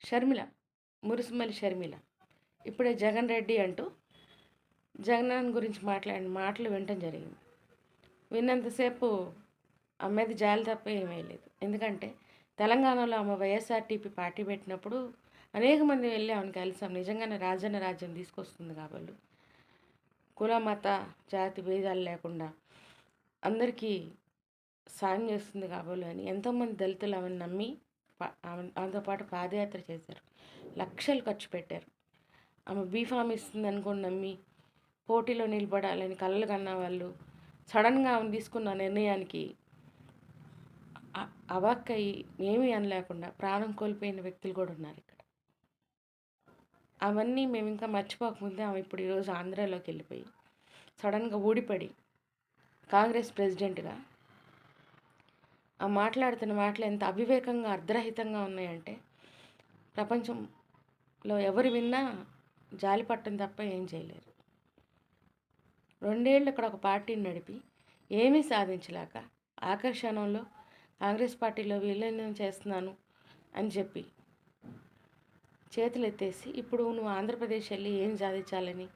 షర్మిల, మురుసుమల్లి షర్మిల ఇప్పుడే జగన్ రెడ్డి అంటూ జగనన్న గురించి మాట్లాడిన మాటలు వినటం జరిగింది. విన్నంతసేపు ఆమె మీద జాలి తప్ప ఏమీ లేదు. ఎందుకంటే తెలంగాణలో ఆమె వైఎస్ఆర్టీపీ పార్టీ పెట్టినప్పుడు అనేక మంది వెళ్ళి ఆమెను కలిసాం. నిజంగానే రాజన్న రాజ్యం తీసుకొస్తుంది కాబట్టి కుల మత జాతి భేదాలు లేకుండా అందరికీ సాయం చేస్తుంది కాబోలు అని ఎంతోమంది దళితులు ఆమెను నమ్మి ఆమెతో పాటు పాదయాత్ర చేశారు. లక్షలు ఖర్చు పెట్టారు. ఆమె బీఫామ్ ఇస్తుంది అనుకుని నమ్మి పోటీలో నిలబడాలని కలలు కన్న వాళ్ళు సడన్గా ఆమె తీసుకున్న నిర్ణయానికి అవాక్కయి ఏమీ అనలేకుండా ప్రాణం కోల్పోయిన వ్యక్తులు కూడా ఉన్నారు ఇక్కడ. అవన్నీ మేము ఇంకా మర్చిపోకముందే ఆమె ఇప్పుడు ఈరోజు ఆంధ్రాలోకి వెళ్ళిపోయి సడన్గా ఊడిపడి కాంగ్రెస్ ప్రెసిడెంట్గా ఆ మాట్లాడుతున్న మాటలు ఎంత అవివేకంగా అర్ధరహితంగా ఉన్నాయంటే ప్రపంచంలో ఎవరు విన్నా జాలి పట్టం తప్ప ఏం చేయలేరు. 2 ఏళ్ళు ఇక్కడ ఒక పార్టీని నడిపి ఏమీ సాధించలేక ఆకర్షణలో కాంగ్రెస్ పార్టీలో విలీనం చేస్తున్నాను అని చెప్పి చేతులు ఎత్తేసి ఇప్పుడు నువ్వు ఆంధ్రప్రదేశ్ వెళ్ళి ఏం సాధించాలని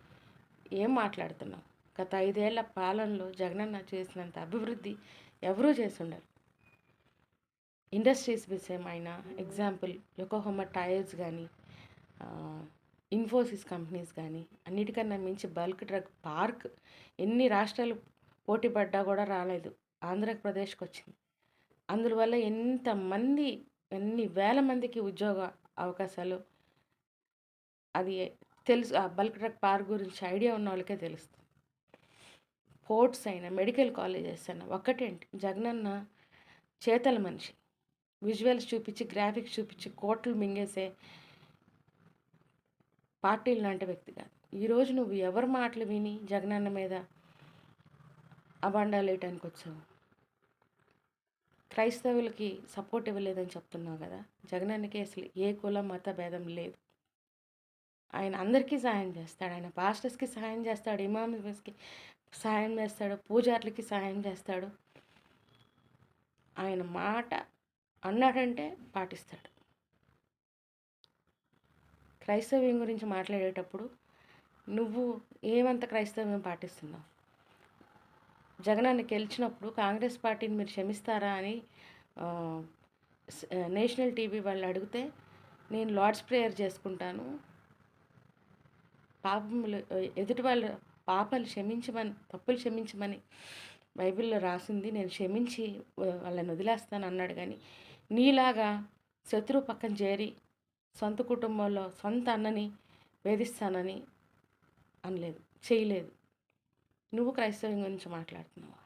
ఏం మాట్లాడుతున్నావు? గత 5 ఏళ్ల పాలనలో జగనన్న చేసినంత అభివృద్ధి ఎవరూ చేసి ఉండరు. ఇండస్ట్రీస్ విషయమైన ఎగ్జాంపుల్ యోకోహోమా టైర్స్ కానీ ఇన్ఫోసిస్ కంపెనీస్ కానీ అన్నిటికన్నా మించి బల్క్ డ్రగ్ పార్క్ ఎన్ని రాష్ట్రాలు పోటీ పడ్డా కూడా రాలేదు, ఆంధ్రప్రదేశ్కి వచ్చింది. అందువల్ల ఎన్ని వేల మందికి ఉద్యోగ అవకాశాలు అది తెలుసు. ఆ బల్క్ డ్రగ్ పార్క్ గురించి ఐడియా ఉన్న వాళ్ళకే తెలుస్తుంది. పోర్ట్స్ అయినా మెడికల్ కాలేజెస్ అయినా ఒక్కటేంటి, జగనన్న చేతల మనిషి. విజువల్స్ చూపించి గ్రాఫిక్స్ చూపించి కోట్లు మింగేసే పార్టీలు లాంటి వ్యక్తి కాదు. ఈరోజు నువ్వు ఎవరి మాటలు విని జగనన్న మీద అబాండాలు వేయటానికి వచ్చావు? క్రైస్తవులకి సపోర్ట్ ఇవ్వలేదని చెప్తున్నావు కదా. జగనన్నకి అసలు ఏ కుల మత భేదం లేదు. ఆయన అందరికీ సహాయం చేస్తాడు. ఆయన పాస్టర్స్కి సహాయం చేస్తాడు, ఇమామ్స్కి సహాయం చేస్తాడు, పూజార్లకి సహాయం చేస్తాడు. ఆయన మాట అన్నాడంటే పాటిస్తాడు. క్రైస్తవ్యం గురించి మాట్లాడేటప్పుడు నువ్వు ఏమంత క్రైస్తవ్యం పాటిస్తున్నావు? జగనన్న గెలిచినప్పుడు కాంగ్రెస్ పార్టీని మీరు క్షమిస్తారా అని నేషనల్ టీవీ వాళ్ళు అడిగితే నేను లార్డ్స్ ప్రేయర్ చేసుకుంటాను, పాపములు ఎదుటి వాళ్ళ పాపాలు క్షమించమని, తప్పులు క్షమించమని బైబిల్లో రాసింది, నేను క్షమించి వాళ్ళని వదిలేస్తాను అన్నాడు. కానీ నీలాగా శత్రువు పక్కన చేరి సొంత కుటుంబంలో సొంత అన్నని వేధిస్తానని అనలేదు, చేయలేదు. నువ్వు క్రైస్తవం గురించి మాట్లాడుతున్నావా?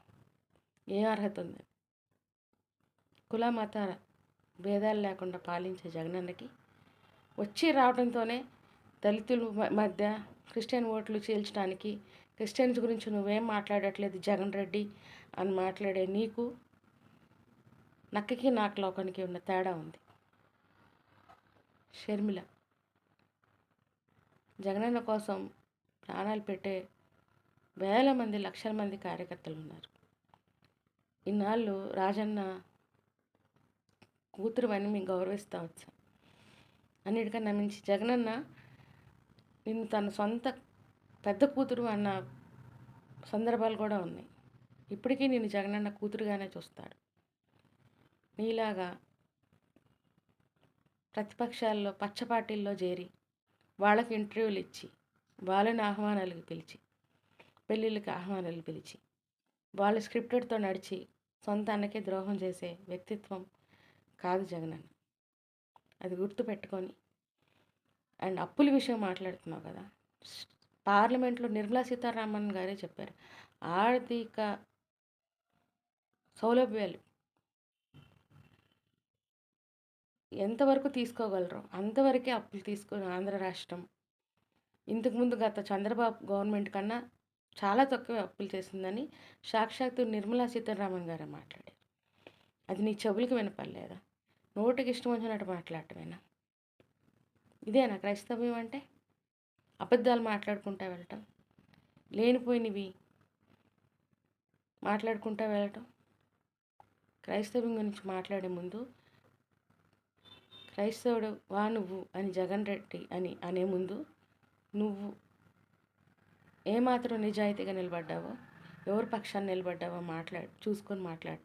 ఏ అర్హత ఉంది? కుల మత భేదాలు లేకుండా పాలించే జగనన్నకి వచ్చి రావడంతోనే దళితుల మధ్య క్రిస్టియన్ ఓట్లు చీల్చడానికి క్రిస్టియన్స్ గురించి నువ్వేం మాట్లాడట్లేదు జగన్ రెడ్డి అని మాట్లాడే నీకు నక్కకి నాకు లోకానికి ఉన్న తేడా ఉంది. షర్మిల జగనన్న కోసం ప్రాణాలు పెట్టే వేల మంది, లక్షల మంది కార్యకర్తలు ఉన్నారు. ఇన్నాళ్ళు రాజన్న కూతురు అని మేము గౌరవిస్తూ వచ్చాం. అన్నిటికన్నా మించి జగనన్న నిన్ను తన సొంత పెద్ద కూతురు అన్న సందర్భాలు కూడా ఉన్నాయి. ఇప్పటికీ నేను జగనన్న కూతురుగానే చూస్తాడు. నీలాగా ప్రతిపక్షాల్లో పచ్చ పార్టీల్లో చేరి వాళ్ళకి ఇంటర్వ్యూలు ఇచ్చి వాళ్ళని ఆహ్వానాలకు పిలిచి పెళ్ళిళ్ళకి ఆహ్వానాలు పిలిచి వాళ్ళ స్క్రిప్టెడ్తో నడిచి సొంత అన్నకే ద్రోహం చేసే వ్యక్తిత్వం కాదు జగనన్న. అది గుర్తుపెట్టుకొని. అండ్ అప్పుల విషయం మాట్లాడుతున్నావు కదా, పార్లమెంట్లో నిర్మలా సీతారామన్ గారే చెప్పారు, ఆర్థిక సౌలభ్యాలు ఎంతవరకు తీసుకోగలరో అంతవరకే అప్పులు తీసుకుని ఆంధ్ర రాష్ట్రం ఇంతకుముందు గత చంద్రబాబు గవర్నమెంట్ కన్నా చాలా తక్కువ అప్పులు చేసిందని సాక్షాత్తు నిర్మలా సీతారామన్ గారే మాట్లాడారు. అది నీ చెవులకు వినపడలేదా? నోటికి ఇష్టం వచ్చినట్టు మాట్లాడటమేనా? ఇదేనా క్రైస్తవ్యం అంటే? అబద్ధాలు మాట్లాడుకుంటూ వెళ్ళటం, లేనిపోయినవి మాట్లాడుకుంటూ వెళ్ళటం. క్రైస్తవ్యం గురించి మాట్లాడే ముందు క్రైస్తవుడు వా నువ్వు అని జగన్ రెడ్డి అని అనే ముందు నువ్వు ఏమాత్రం నిజాయితీగా నిలబడ్డావో, ఎవరి పక్షాన్ని నిలబడ్డావో చూసుకొని మాట్లాడు.